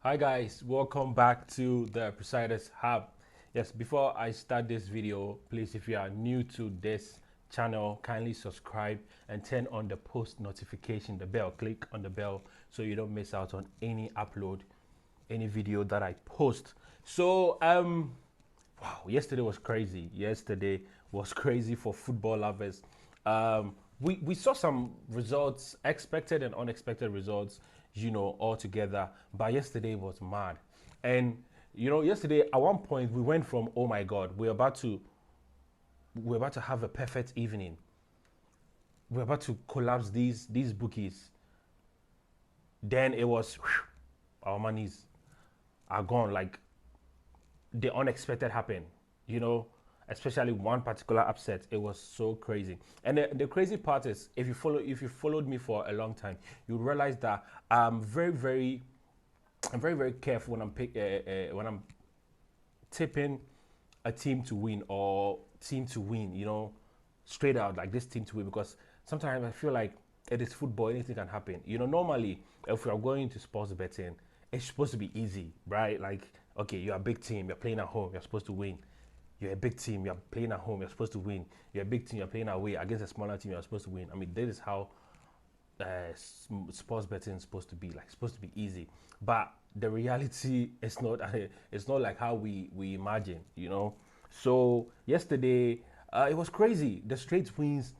Hi guys, welcome back to the Presiders Hub. Yes, before I start this video, please, if you are new to this channel, kindly subscribe and turn on the post notification, the bell. Click on the bell so you don't miss out on any upload, any video that I post. So, wow, yesterday was crazy. Yesterday was crazy for football lovers. We saw some results, expected and unexpected results, all together. But yesterday was mad. And, yesterday at one point we went from, oh my God, we're about to have a perfect evening. We're about to collapse these bookies. Then it was, our monies are gone. Like, the unexpected happened, you know, especially one particular upset. It was so crazy. And the crazy part is, if you followed me for a long time, you realize that I'm very careful when I'm tipping a team to win or team to win, straight out, like this team to win, because sometimes I feel like it is football, anything can happen. Normally, if we are going to sports betting, it's supposed to be easy, right? Like, okay, you're a big team, you're playing at home, you're supposed to win. You're a big team, you're playing at home, you're supposed to win. You're a big team, you're playing away against a smaller team, you're supposed to win. I mean, this is how sports betting is supposed to be, like, supposed to be easy. But the reality is not it's not like how we imagine. So yesterday, it was crazy, the straight wins.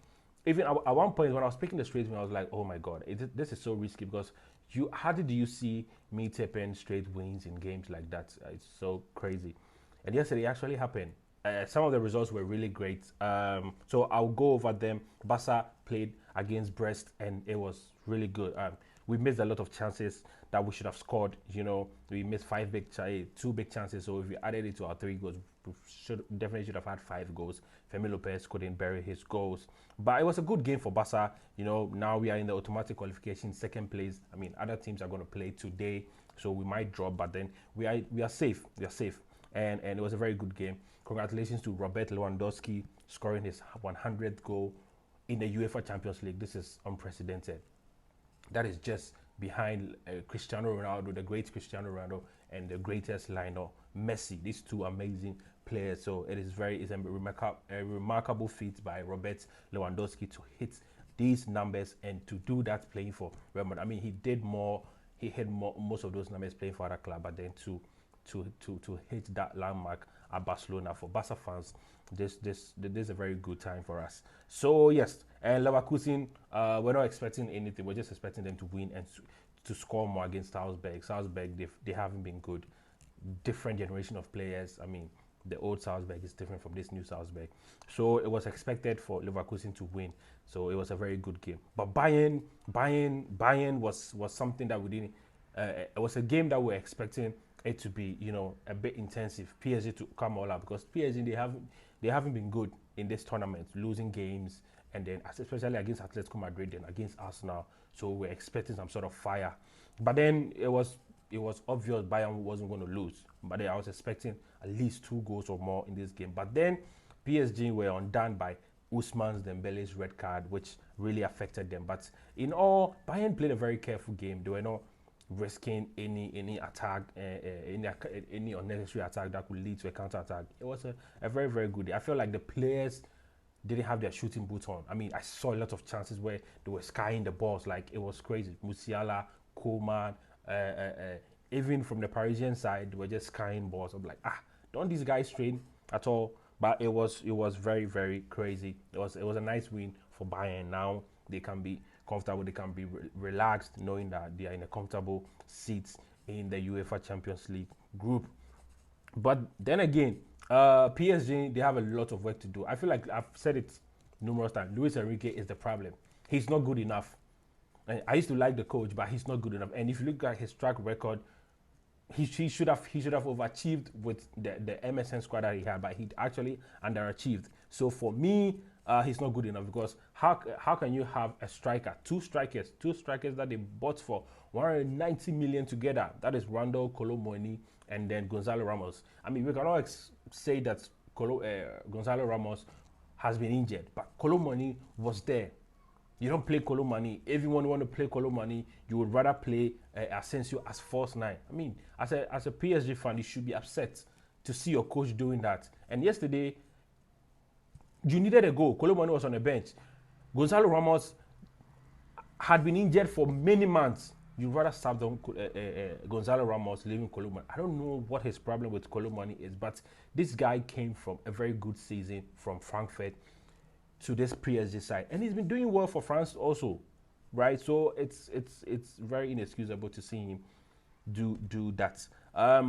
Even at one point when I was picking the straight win, I was like, oh my God, this is so risky, because how did you see me tipping straight wins in games like that? It's so crazy. And yesterday it actually happened. Some of the results were really great. So I'll go over them. Barca played against Brest, and it was really good. We missed a lot of chances that we should have scored. We missed two big chances. So if we added it to our 3 goals, we definitely should have had 5 goals. Femi Lopez couldn't bury his goals, but it was a good game for Barca. Now we are in the automatic qualification, second place. I mean, other teams are going to play today, so we might drop, but then we are safe. We are safe, and it was a very good game. Congratulations to Robert Lewandowski scoring his 100th goal in the UEFA Champions League. This is unprecedented. That is just behind Cristiano Ronaldo, the great Cristiano Ronaldo, and the greatest Lionel Messi. These two amazing players. So it's a remarkable feat by Robert Lewandowski to hit these numbers and to do that playing for Real Madrid. I mean, he hit most of those numbers playing for other club, but then to hit that landmark at Barcelona, for Barca fans, this is a very good time for us. So yes, and Leverkusen, we're not expecting anything. We're just expecting them to win and to score more against Salzburg. Salzburg, they haven't been good. Different generation of players. I mean, the old Salzburg is different from this new Salzburg. So it was expected for Leverkusen to win. So it was a very good game. But Bayern was something that we didn't. It was a game that we were expecting it to be, a bit intensive. PSG to come all out, because PSG, they haven't been good in this tournament, losing games, and then especially against Atletico Madrid and against Arsenal. So we're expecting some sort of fire. But then it was obvious Bayern wasn't going to lose. But then I was expecting at least 2 goals or more in this game. But then PSG were undone by Ousmane Dembele's red card, which really affected them. But in all, Bayern played a very careful game. They were not risking any attack, any unnecessary attack that could lead to a counter attack. It was a very, very good day. I feel like the players didn't have their shooting boots on. I mean, I saw a lot of chances where they were skying the balls. Like, it was crazy. Musiala, Koeman, even from the Parisian side, they were just skying balls. I'm like, don't these guys train at all? But it was very, very crazy. It was a nice win for Bayern. Now they can be comfortable, they can be relaxed, knowing that they are in a comfortable seat in the UEFA Champions League group. But then again, PSG, they have a lot of work to do. I feel like I've said it numerous times. Luis Enrique is the problem. He's not good enough. I used to like the coach, but he's not good enough. And if you look at his track record, he should have overachieved with the MSN squad that he had, but he actually underachieved. So for me, he's not good enough, because how can you have a striker, two strikers that they bought for 190 million together? That is Randall Colomoni and then Gonzalo Ramos. I mean, we cannot say that Gonzalo Ramos has been injured, but Colomoni was there. You don't play Colomani. If you want to play Colomani, you would rather play Asensio as false nine. I mean, as a PSG fan, you should be upset to see your coach doing that. And yesterday, you needed a goal. Colomani was on the bench. Gonzalo Ramos had been injured for many months. You'd rather start down Gonzalo Ramos, leaving Colomani. I don't know what his problem with Colomani is, but this guy came from a very good season from Frankfurt to this PSG side, and he's been doing well for France also, right? So it's very inexcusable to see him do that.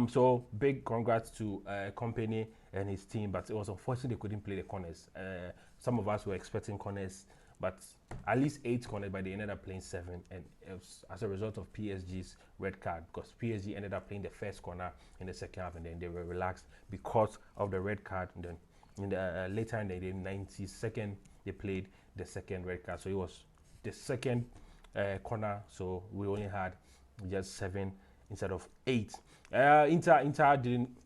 So big congrats to Company and his team, but it was unfortunate they couldn't play the corners. Some of us were expecting corners, but at least 8 corners, but they ended up playing 7, and it was as a result of PSG's red card, because PSG ended up playing the first corner in the second half, and then they were relaxed because of the red card. And then in the later in the 92nd, they played the second red card, so it was the second corner. So we only had just 7 instead of 8. Inter didn't.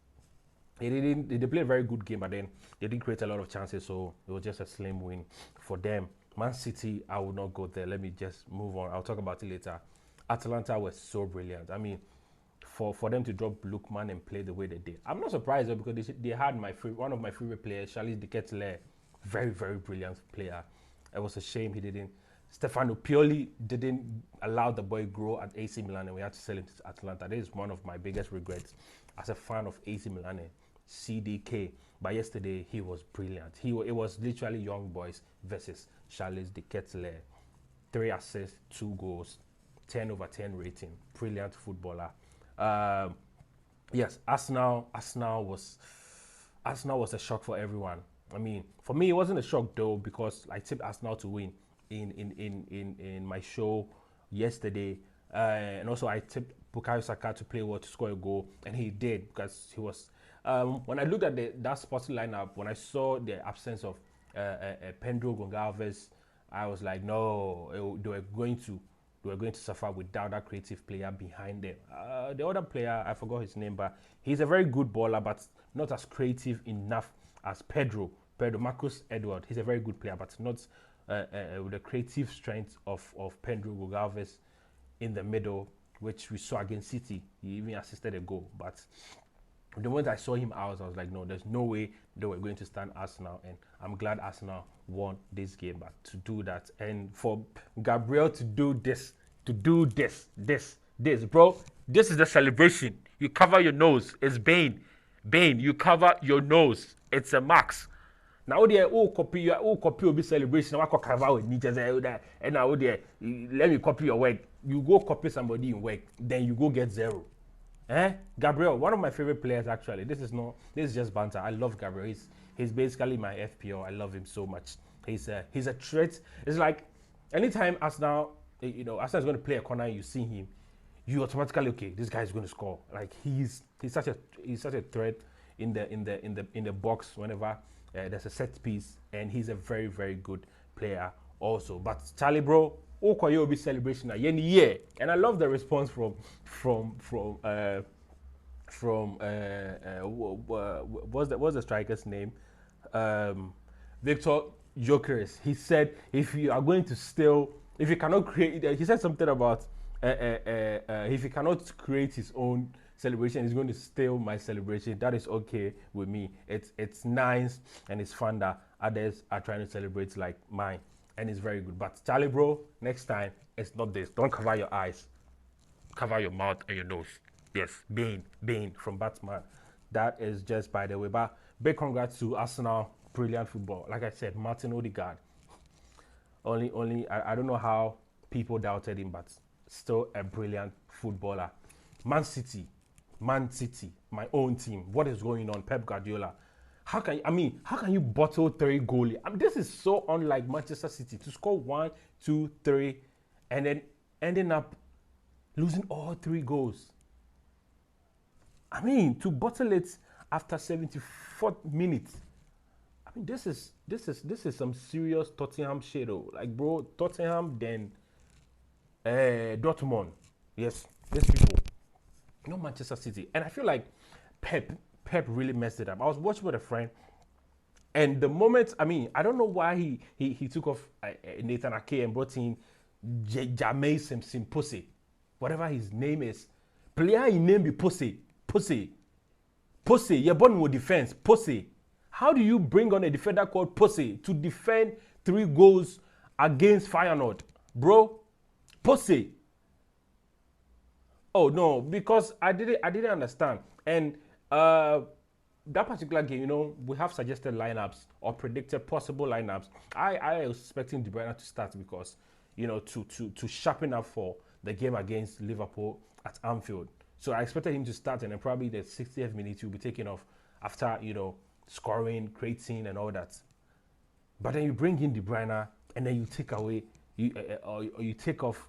They played a very good game, but then they didn't create a lot of chances, so it was just a slim win for them. Man City, I will not go there. Let me just move on. I'll talk about it later. Atalanta was so brilliant. I mean, for them to drop Lookman and play the way they did, I'm not surprised though, because they had one of my favorite players, Charles de Ketelaere, very, very brilliant player. It was a shame he didn't. Stefano Pioli didn't allow the boy grow at AC Milan, and we had to sell him to Atalanta. This is one of my biggest regrets as a fan of AC Milan and CDK. But yesterday he was brilliant. It was literally young boys versus Charles de Ketelaere. 3 assists, 2 goals, 10/10 rating. Brilliant footballer. Yes, Arsenal was a shock for everyone. I mean, for me, it wasn't a shock though, because I tipped Arsenal to win in my show yesterday, and also I tipped Bukayo Saka to play well, to score a goal, and he did, because he was. When I looked at that Sporting lineup, when I saw the absence of Pedro Gonçalves, I was like, no, they were going to suffer without that creative player behind them. The other player, I forgot his name, but he's a very good baller, but not as creative enough as Pedro Marcus Edward. He's a very good player, but not with the creative strength of Pedro Gonçalves in the middle, which we saw against City. He even assisted a goal, but the moment I saw him out, I was like, no, there's no way they were going to stand Arsenal, and I'm glad Arsenal won this game. But to do that, and for Gabriel to do this, bro, this is the celebration. You cover your nose. It's Bane, you cover your nose. It's a max. Now there, copy will be celebration. I cover with Nietzsche and now there, let me copy your work. You go copy somebody in work, then you go get 0. Gabriel, one of my favorite players actually. This is just banter. I love Gabriel. He's basically my FPO. I love him so much. He's a threat. It's like anytime Arsenal is going to play a corner, you see him, you automatically, okay, this guy is going to score. Like he's such a threat in the box whenever there's a set piece, and he's a very, very good player also. But Charlie, bro, Okoyobi celebration again, yeah, and I love the response from what's the striker's name? Victor Gyökeres. He said, if you are going to steal, if you cannot create, he said something about if he cannot create his own celebration, he's going to steal my celebration. That is okay with me. It's nice and it's fun that others are trying to celebrate like mine, and it's very good. But Charlie, bro, next time it's not this. Don't cover your eyes, cover your mouth and your nose. Yes, Bane from Batman. That is just by the way. But big congrats to Arsenal. Brilliant football. Like I said, Martin Odegaard. I don't know how people doubted him, but still a brilliant footballer. Man City, my own team. What is going on? Pep Guardiola. How can you bottle 3 goals? This is so unlike Manchester City to score 1, 2, 3, and then ending up losing all 3 goals. To bottle it after 74 minutes. This is some serious Tottenham shit, though. Like, bro, Tottenham, then Dortmund. Yes, these people. Not Manchester City. And I feel like Pep really messed it up. I was watching with a friend, And the moment, I mean, I don't know why he took off Nathan Ake and brought in Jamie Simpson Pussy, whatever his name is. Player in name be Pussy, Pussy, Pussy. You're born with defense, Pussy. How do you bring on a defender called Pussy to defend 3 goals against Feyenoord, bro? Pussy. Oh no, because I didn't understand. And that particular game, you know, we have suggested lineups or predicted possible lineups. I was expecting De Bruyne to start because, you know, to sharpen up for the game against Liverpool at Anfield. So I expected him to start, and then probably the 60th minute he will be taken off after, you know, scoring, creating, and all that. But then you bring in De Bruyne, and then you take away, or you take off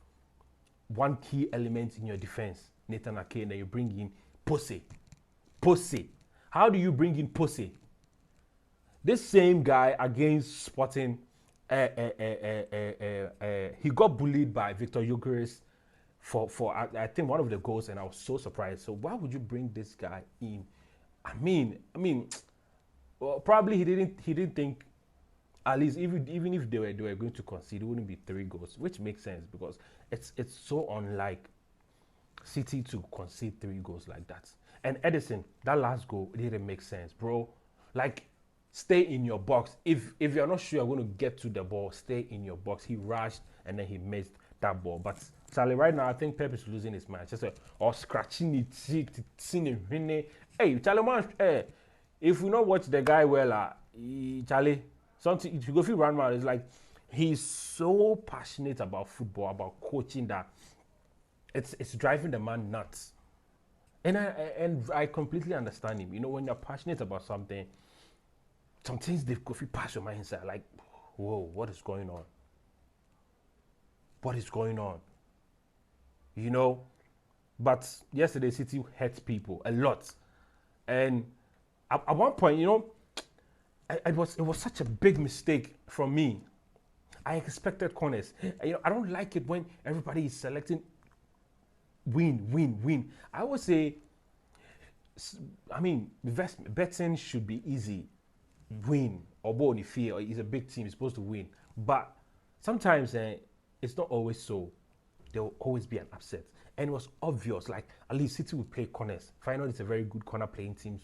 one key element in your defense, Nathan Ake, and then you bring in Pussy. Pussy. How do you bring in Pussy? This same guy against Sporting, he got bullied by Victor Gyökeres for I think one of the goals, and I was so surprised. So why would you bring this guy in? I mean, well, probably he didn't think, at least even if they were going to concede, it wouldn't be 3 goals, which makes sense because it's so unlike City to concede 3 goals like that. And Edison, that last goal, it didn't make sense, bro. Like, stay in your box. If you're not sure you're going to get to the ball, stay in your box. He rushed and then he missed that ball. But Charlie, right now, I think Pep is losing his mind. Just or scratching it. Hey, Charlie, man, hey, if we not watch the guy well, Charlie, something if you go through run man, it's like he's so passionate about football, about coaching that it's driving the man nuts. And I completely understand him. You know, when you're passionate about something, some things they go past your mind inside, like, whoa, what is going on? What is going on? You know? But yesterday, City hurt people a lot. And at one point, you know, it was such a big mistake from me. I expected corners. You know, I don't like it when everybody is selecting win. I would say, I mean, betting should be easy. Win or ball on the field. It's a big team. It's supposed to win. But sometimes it's not always so. There will always be an upset. And it was obvious. Like, at least City will play corners. Feyenoord is a very good corner playing team.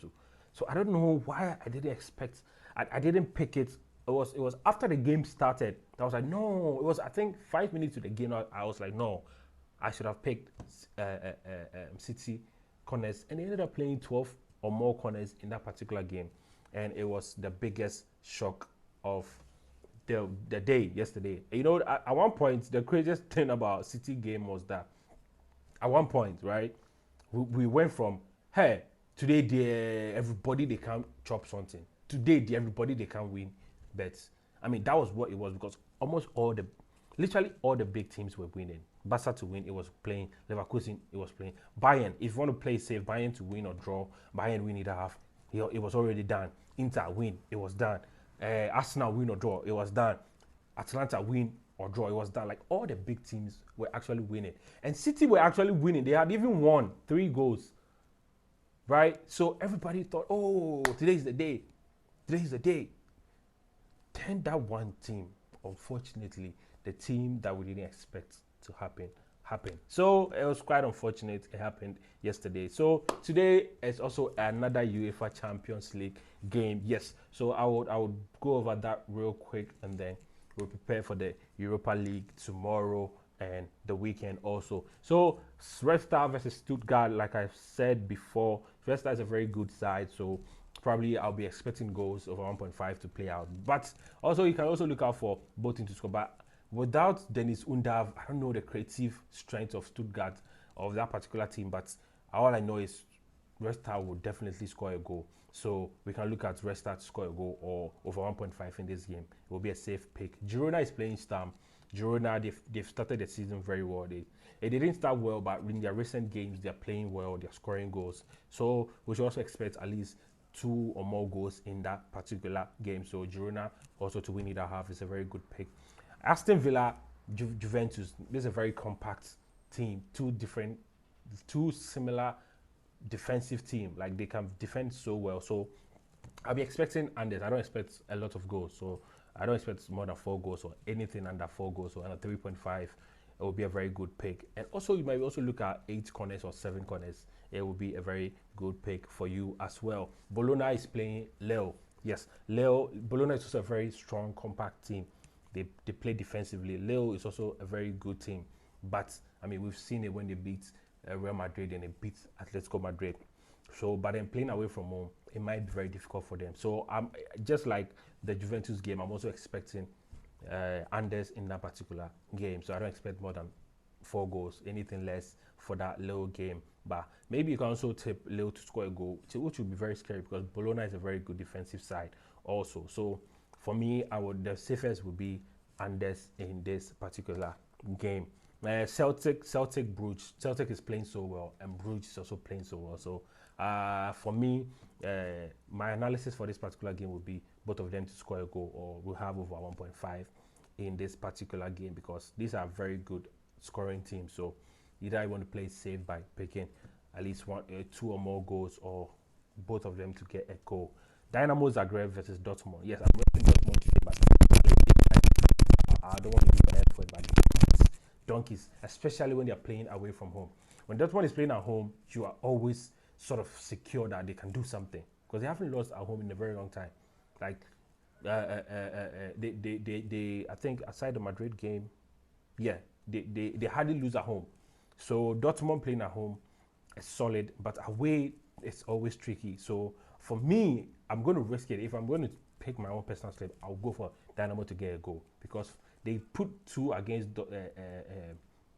So I don't know why I didn't expect. I didn't pick it. It was after the game started. I was like, no. It was, I think, 5 minutes to the game. I was like, no. I should have picked City corners, and they ended up playing 12 or more corners in that particular game, and it was the biggest shock of the day yesterday. You know, at one point, the craziest thing about City game was that at one point, right, we went from, hey, today everybody they can chop something. Today everybody they can win bets. I mean, that was what it was because literally all the big teams were winning. Barca to win, it was playing. Leverkusen, it was playing. Bayern, if you want to play safe, Bayern to win or draw, Bayern win either half, it was already done. Inter win, it was done. Arsenal win or draw, it was done. Atalanta win or draw, it was done. Like, all the big teams were actually winning. And City were actually winning. They had even won 3 goals. Right? So everybody thought, oh, today's the day. Today's the day. Then that one team, unfortunately, the team that we didn't expect to happen. So it was quite unfortunate it happened yesterday. So today is also another UEFA Champions League game. Yes. So I would go over that real quick, and then we'll prepare for the Europa League tomorrow and the weekend also. So Red Star versus Stuttgart, like I said before, Red Star is a very good side, so probably I'll be expecting goals over 1.5 to play out. But also you can also look out for both teams to score. But without Dennis Undav, I don't know the creative strength of Stuttgart, of that particular team, but all I know is Red Star will definitely score a goal. So we can look at Red Star to score a goal or over 1.5 in this game. It will be a safe pick. Girona is playing Stam. Girona, they've started the season very well. They didn't start well, but in their recent games, they're playing well. They're scoring goals. So we should also expect at least 2 or more goals in that particular game. So Girona also to win either half is a very good pick. Aston Villa, Juventus. This is a very compact team. Two similar defensive team. Like, they can defend so well. So I'll be expecting Andes. I don't expect a lot of goals, so I don't expect more than 4 goals or anything under 4 goals or under 3.5. It will be a very good pick. And also, you might also look at 8 corners or 7 corners. It will be a very good pick for you as well. Bologna is playing Leo. Yes, Leo. Bologna is also a very strong, compact team. They play defensively. Leo is also a very good team. But I mean, we've seen it when they beat Real Madrid and they beat Atletico Madrid. So, but then playing away from home, it might be very difficult for them. So, I'm just like the Juventus game. I'm also expecting Andes in that particular game. So, I don't expect more than 4 goals. Anything less for that Leo game. But maybe you can also tip Leo to score a goal, which would be very scary because Bologna is a very good defensive side also. So, for me, the safest would be Andes in this particular game. Celtic Bruges. Celtic is playing so well, and Bruges is also playing so well. So for me, my analysis for this particular game would be both of them to score a goal, or we'll have over 1.5 in this particular game because these are very good scoring teams. So either I want to play safe by picking at least 2 or more goals, or both of them to get a goal. Dynamo Zagreb versus Dortmund. Yes, I'm going to Dortmund today, but I don't want to do bad for it, but donkeys, especially when they're playing away from home. When Dortmund is playing at home, you are always sort of secure that they can do something because they haven't lost at home in a very long time. Like they I think aside the Madrid game, yeah, they hardly lose at home. So Dortmund playing at home is solid, but away it's always tricky. So for me, I'm going to risk it. If I'm going to pick my own personal slip, I'll go for Dynamo to get a goal because they put 2 against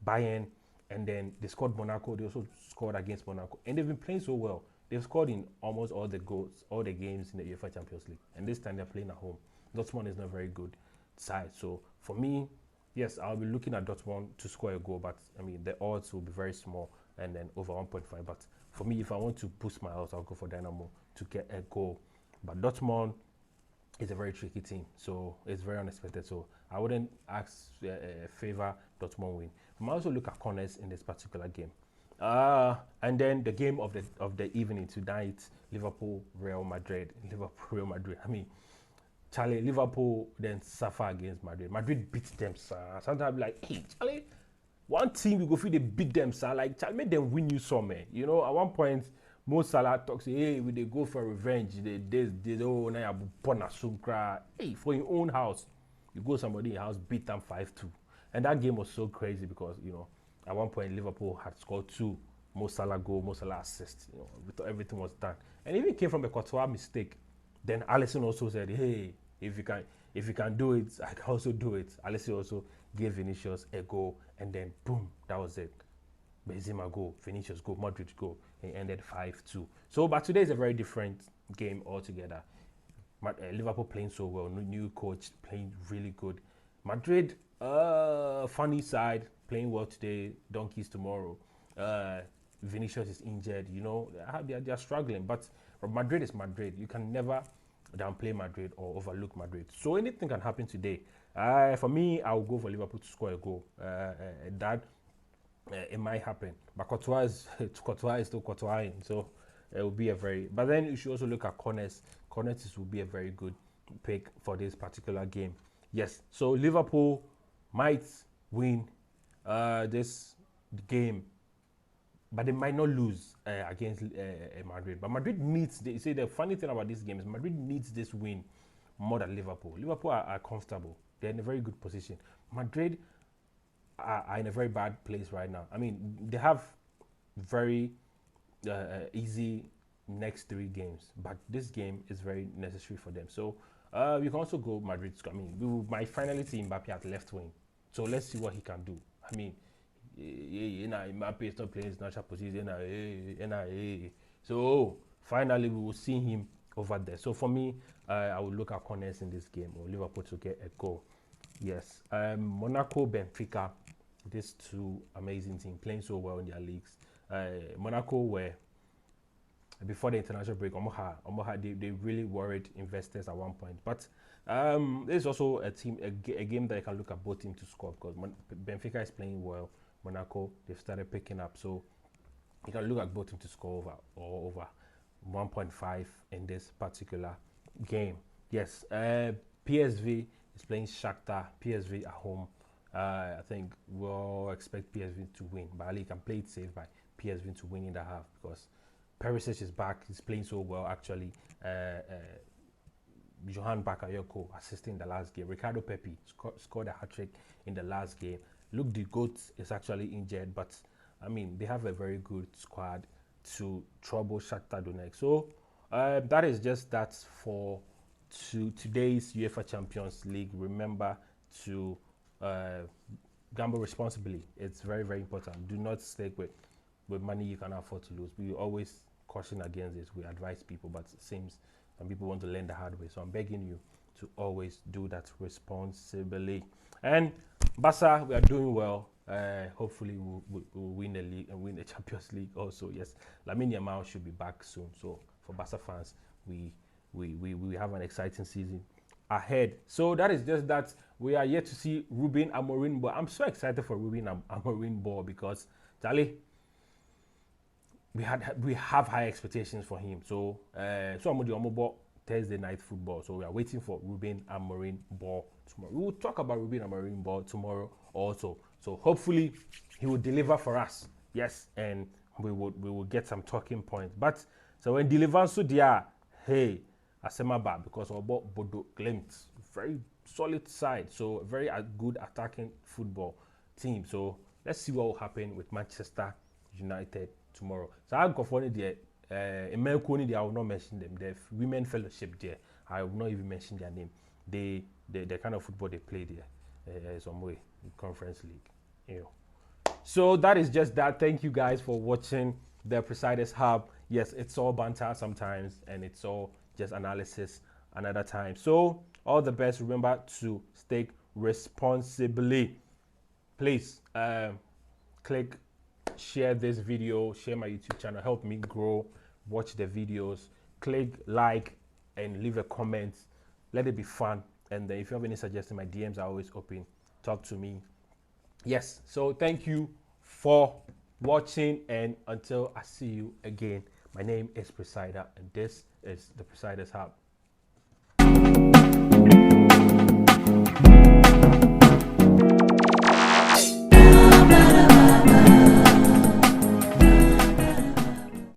Bayern, and then they scored Monaco. They also scored against Monaco, and they've been playing so well. They've scored in almost all the goals, all the games in the UEFA Champions League, and this time they're playing at home. Dortmund is not a very good side, so for me, yes, I'll be looking at Dortmund to score a goal, but I mean the odds will be very small, and then over 1.5. But for me, if I want to boost my odds, I'll go for Dynamo to get a goal. But Dortmund is a very tricky team, so it's very unexpected. So I wouldn't favor Dortmund win. I might also look at corners in this particular game. And then the game of the evening tonight, Liverpool Real Madrid. Liverpool Real Madrid. I mean, Charlie, Liverpool then suffer against Madrid. Madrid beat them, sir. Sometimes I'm like, hey, Charlie, one team you go feel they beat them, sir. Like, Charlie, make them win you somewhere. You know, at one point, Mo Salah talks, hey, we they go for revenge. They oh, now you pon assume cry. Hey, for your own house, you go somebody in your house, beat them 5-2. And that game was so crazy because, you know, at one point Liverpool had scored 2. Mo Salah goal, Mo Salah assist. You know, we thought everything was done. And even came from a Courtois mistake. Then Alisson also said, hey, if you can do it, I can also do it. Alisson also gave Vinicius a goal, and then boom, that was it. Benzema goal, Vinicius goal, Modric goal, and ended 5-2. So, but today is a very different game altogether. Liverpool playing so well, new coach playing really good. Madrid, funny side, playing well today, donkeys tomorrow. Vinicius is injured, you know, they're struggling. But Madrid is Madrid. You can never downplay Madrid or overlook Madrid. So anything can happen today. For me, I'll go for Liverpool to score a goal. It might happen. But Courtois is still Courtois, so it will be a very. But then you should also look at corners. Corners will be a very good pick for this particular game. Yes. So Liverpool might win this game, but they might not lose against Madrid. But Madrid needs. The funny thing about this game is Madrid needs this win more than Liverpool. Liverpool are comfortable. They're in a very good position. Madrid are in a very bad place right now. I mean, they have very easy next 3 games, but this game is very necessary for them. So you can also go Madrid. I mean, we might finally see Mbappe at left wing. So let's see what he can do. I mean, Mbappe is not playing his natural position. So finally, we will see him over there. So for me, I will look at corners in this game, or Liverpool to get a goal. Yes, Monaco, Benfica, these 2 amazing teams playing so well in their leagues. Monaco were before the international break. They really worried investors at one point. But there's also a game that you can look at both teams to score because Benfica is playing well. Monaco, they've started picking up, so you can look at both teams to score over 1.5 in this particular game. Yes, PSV is playing Shakhtar. PSV at home. I think we'll expect PSV to win, but Ali can play it safe by PSV to win in the half because Perisic is back. He's playing so well actually. Johan Bakayoko assisting the last game. Ricardo Pepi scored a hat-trick in the last game. Luke the Goat is actually injured, but I mean they have a very good squad to trouble Shakhtar Donetsk. So that is just that for today's UEFA Champions League. Remember to gamble responsibly. It's very, very important. Do not stick with money you can afford to lose. We always caution against this. We advise people, but it seems some people want to learn the hard way. So I'm begging you to always do that responsibly. And Barca, we are doing well. Hopefully we'll win the league and win the Champions League also. Yes, Lamine Yamal should be back soon. So for Barca fans, we have an exciting season ahead. So that is just that. We are yet to see Ruben Amorim ball. I'm so excited for Ruben Amorim ball because Charlie, we have high expectations for him. So I'm going to do Thursday night football. So we are waiting for Ruben Amorim ball tomorrow. We will talk about Ruben Amorim ball tomorrow also. So hopefully he will deliver for us. Yes, and we will get some talking points. But so when delivers so dear, hey, Asemaba because of Bodo Glimt, very solid side, so very good attacking football team. So let's see what will happen with Manchester United tomorrow. So I'll go for the American, I will not mention them. The women fellowship there, I will not even mention their name. The kind of football they play there, some way Conference League. You know. So that is just that. Thank you guys for watching the Presiders Hub. Yes, it's all banter sometimes, and it's all just analysis another time. So all the best. Remember to stake responsibly. Please click, share this video, share my YouTube channel, help me grow, watch the videos, click like and leave a comment. Let it be fun. And if you have any suggestions, my DMs are always open. Talk to me. Yes, so thank you for watching, and until I see you again, my name is Presider and this is the Presiders Hub.